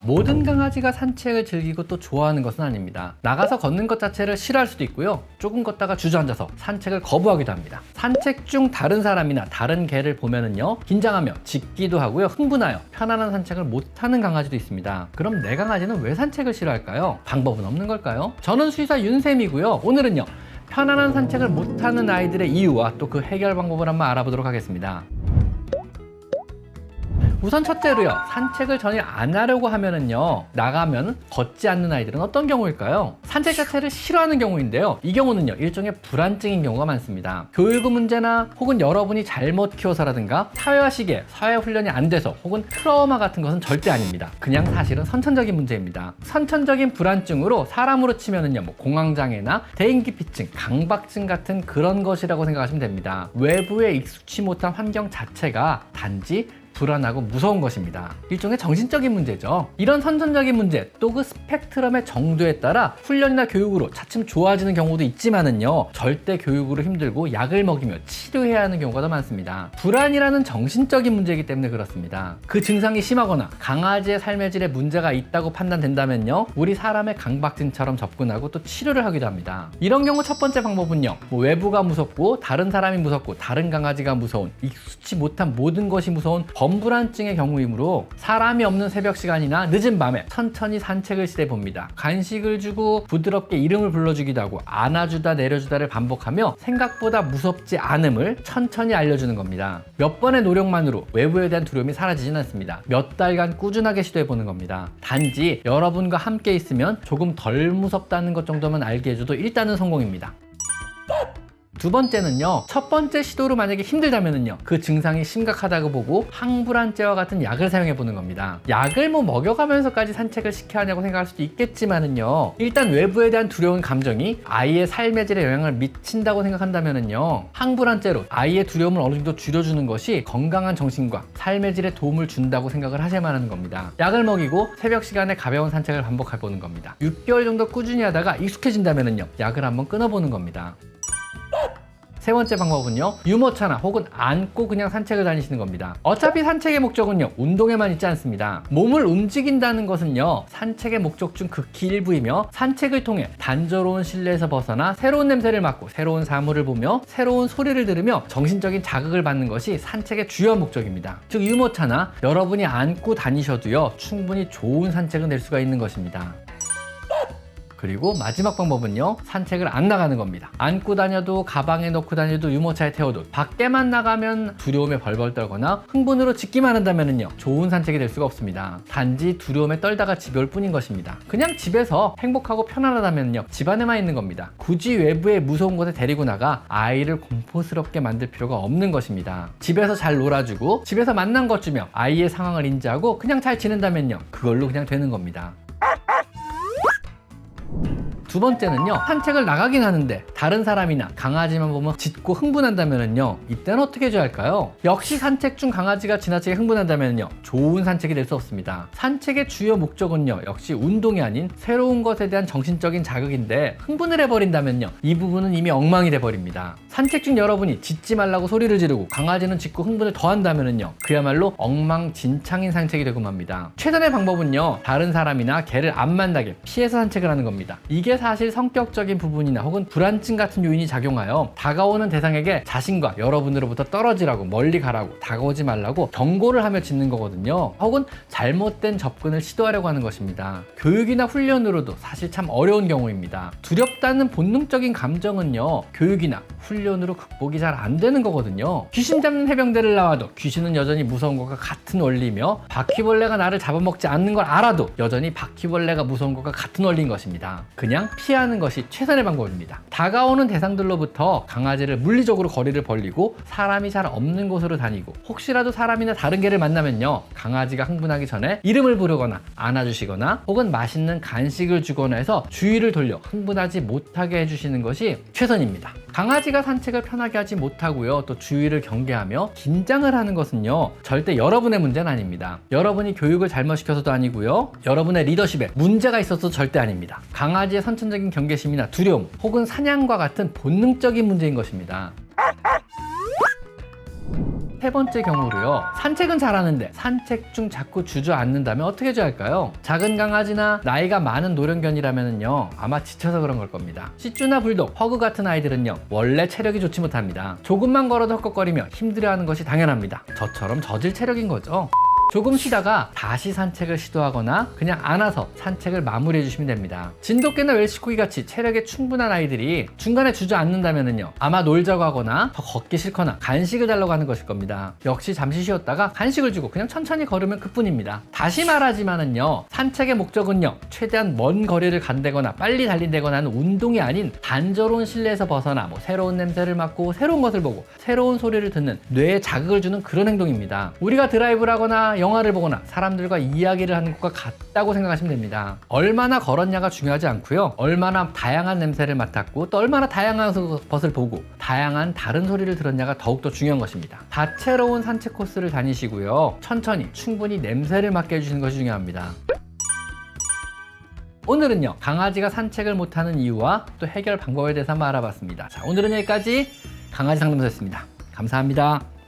모든 강아지가 산책을 즐기고 또 좋아하는 것은 아닙니다. 나가서 걷는 것 자체를 싫어할 수도 있고요. 조금 걷다가 주저앉아서 산책을 거부하기도 합니다. 산책 중 다른 사람이나 다른 개를 보면은요, 긴장하며 짖기도 하고요, 흥분하여 편안한 산책을 못하는 강아지도 있습니다. 그럼 내 강아지는 왜 산책을 싫어할까요? 방법은 없는 걸까요? 저는 수의사 윤쌤이고요. 오늘은요, 편안한 산책을 못하는 아이들의 이유와 또 그 해결 방법을 한번 알아보도록 하겠습니다. 우선 첫째로요, 산책을 전혀 안 하려고 하면은요, 나가면 걷지 않는 아이들은 어떤 경우일까요? 산책 자체를 싫어하는 경우인데요, 이 경우는요, 일종의 불안증인 경우가 많습니다. 교육의 문제나 혹은 여러분이 잘못 키워서라든가 사회화 시기에 사회 훈련이 안 돼서 혹은 트라우마 같은 것은 절대 아닙니다. 그냥 사실은 선천적인 문제입니다. 선천적인 불안증으로 사람으로 치면은요, 공황장애나 대인기피증, 강박증 같은 그런 것이라고 생각하시면 됩니다. 외부에 익숙치 못한 환경 자체가 단지 불안하고 무서운 것입니다. 일종의 정신적인 문제죠. 이런 선천적인 문제, 또 그 스펙트럼의 정도에 따라 훈련이나 교육으로 차츰 좋아지는 경우도 있지만은요, 절대 교육으로 힘들고 약을 먹이며 치료해야 하는 경우가 더 많습니다. 불안이라는 정신적인 문제이기 때문에 그렇습니다. 그 증상이 심하거나 강아지의 삶의 질에 문제가 있다고 판단된다면요, 우리 사람의 강박증처럼 접근하고 또 치료를 하기도 합니다. 이런 경우 첫 번째 방법은요, 외부가 무섭고 다른 사람이 무섭고 다른 강아지가 무서운, 익숙치 못한 모든 것이 무서운 범불안증의 경우이므로 사람이 없는 새벽 시간이나 늦은 밤에 천천히 산책을 시도해봅니다. 간식을 주고 부드럽게 이름을 불러주기도 하고 안아주다 내려주다를 반복하며 생각보다 무섭지 않음을 천천히 알려주는 겁니다. 몇 번의 노력만으로 외부에 대한 두려움이 사라지진 않습니다. 몇 달간 꾸준하게 시도해보는 겁니다. 단지 여러분과 함께 있으면 조금 덜 무섭다는 것 정도만 알게 해줘도 일단은 성공입니다. 두 번째는요, 첫 번째 시도로 만약에 힘들다면은요, 그 증상이 심각하다고 보고 항불안제와 같은 약을 사용해 보는 겁니다. 약을 먹여가면서까지 산책을 시켜야 하냐고 생각할 수도 있겠지만은요, 일단 외부에 대한 두려운 감정이 아이의 삶의 질에 영향을 미친다고 생각한다면은요, 항불안제로 아이의 두려움을 어느 정도 줄여주는 것이 건강한 정신과 삶의 질에 도움을 준다고 생각을 하셔야만 하는 겁니다. 약을 먹이고 새벽 시간에 가벼운 산책을 반복해 보는 겁니다. 6개월 정도 꾸준히 하다가 익숙해진다면은요, 약을 한번 끊어보는 겁니다. 세 번째 방법은요, 유모차나 혹은 안고 그냥 산책을 다니시는 겁니다. 어차피 산책의 목적은요, 운동에만 있지 않습니다. 몸을 움직인다는 것은요, 산책의 목적 중 극히 일부이며, 산책을 통해 단조로운 실내에서 벗어나 새로운 냄새를 맡고 새로운 사물을 보며 새로운 소리를 들으며 정신적인 자극을 받는 것이 산책의 주요 목적입니다. 즉 유모차나 여러분이 안고 다니셔도요, 충분히 좋은 산책은 될 수가 있는 것입니다. 그리고 마지막 방법은요, 산책을 안 나가는 겁니다. 안고 다녀도 가방에 넣고 다녀도 유모차에 태워도 밖에만 나가면 두려움에 벌벌 떨거나 흥분으로 짖기만 한다면요, 좋은 산책이 될 수가 없습니다. 단지 두려움에 떨다가 집에 올 뿐인 것입니다. 그냥 집에서 행복하고 편안하다면요, 집 안에만 있는 겁니다. 굳이 외부의 무서운 곳에 데리고 나가 아이를 공포스럽게 만들 필요가 없는 것입니다. 집에서 잘 놀아주고 집에서 만난 것 주며 아이의 상황을 인지하고 그냥 잘 지낸다면요, 그걸로 그냥 되는 겁니다. 두 번째는요, 산책을 나가긴 하는데 다른 사람이나 강아지만 보면 짖고 흥분한다면요, 이때는 어떻게 해줘야 할까요? 역시 산책 중 강아지가 지나치게 흥분한다면요, 좋은 산책이 될 수 없습니다. 산책의 주요 목적은요, 역시 운동이 아닌 새로운 것에 대한 정신적인 자극인데 흥분을 해버린다면요, 이 부분은 이미 엉망이 돼버립니다. 산책 중 여러분이 짖지 말라고 소리를 지르고 강아지는 짖고 흥분을 더한다면요, 그야말로 엉망진창인 산책이 되고 맙니다. 최선의 방법은요, 다른 사람이나 개를 안 만나게 피해서 산책을 하는 겁니다. 이게 사실 성격적인 부분이나 혹은 불안증 같은 요인이 작용하여 다가오는 대상에게 자신과 여러분으로부터 떨어지라고, 멀리 가라고, 다가오지 말라고 경고를 하며 짖는 거거든요. 혹은 잘못된 접근을 시도하려고 하는 것입니다. 교육이나 훈련으로도 사실 참 어려운 경우입니다. 두렵다는 본능적인 감정은요, 교육이나 훈련으로 극복이 잘 안 되는 거거든요. 귀신 잡는 해병대를 나와도 귀신은 여전히 무서운 것과 같은 원리며, 바퀴벌레가 나를 잡아먹지 않는 걸 알아도 여전히 바퀴벌레가 무서운 것과 같은 원리인 것입니다. 그냥 피하는 것이 최선의 방법입니다. 다가오는 대상들로부터 강아지를 물리적으로 거리를 벌리고 사람이 잘 없는 곳으로 다니고, 혹시라도 사람이나 다른 개를 만나면요, 강아지가 흥분하기 전에 이름을 부르거나 안아주시거나 혹은 맛있는 간식을 주거나 해서 주의를 돌려 흥분하지 못하게 해주시는 것이 최선입니다. 강아지가 산책을 편하게 하지 못하고요, 또 주의를 경계하며 긴장을 하는 것은요, 절대 여러분의 문제는 아닙니다. 여러분이 교육을 잘못 시켜서도 아니고요, 여러분의 리더십에 문제가 있어서 절대 아닙니다. 강아지의 선천적인 경계심이나 두려움 혹은 사냥과 같은 본능적인 문제인 것입니다. 세 번째 경우로요. 산책은 잘하는데 산책 중 자꾸 주저앉는다면 어떻게 해줘야 할까요? 작은 강아지나 나이가 많은 노령견이라면요 아마 지쳐서 그런 걸 겁니다. 시츄나 불독, 허그 같은 아이들은요 원래 체력이 좋지 못합니다. 조금만 걸어도 헉헉거리며 힘들어하는 것이 당연합니다. 저처럼 저질 체력인 거죠. 조금 쉬다가 다시 산책을 시도하거나 그냥 안아서 산책을 마무리해 주시면 됩니다. 진돗개나 웰시코기 같이 체력이 충분한 아이들이 중간에 주저앉는다면요 아마 놀자고 하거나 더 걷기 싫거나 간식을 달라고 하는 것일 겁니다. 역시 잠시 쉬었다가 간식을 주고 그냥 천천히 걸으면 그뿐입니다. 다시 말하지만은요 산책의 목적은요 최대한 먼 거리를 간다거나 빨리 달린다거나 하는 운동이 아닌 단조로운 실내에서 벗어나 새로운 냄새를 맡고 새로운 것을 보고 새로운 소리를 듣는 뇌에 자극을 주는 그런 행동입니다. 우리가 드라이브를 하거나 영화를 보거나 사람들과 이야기를 하는 것과 같다고 생각하시면 됩니다. 얼마나 걸었냐가 중요하지 않고요. 얼마나 다양한 냄새를 맡았고 또 얼마나 다양한 것을 보고 다양한 다른 소리를 들었냐가 더욱더 중요한 것입니다. 다채로운 산책 코스를 다니시고요. 천천히 충분히 냄새를 맡게 해주시는 것이 중요합니다. 오늘은요 강아지가 산책을 못하는 이유와 또 해결 방법에 대해서 한번 알아봤습니다. 자, 오늘은 여기까지 강아지 상담소였습니다. 감사합니다.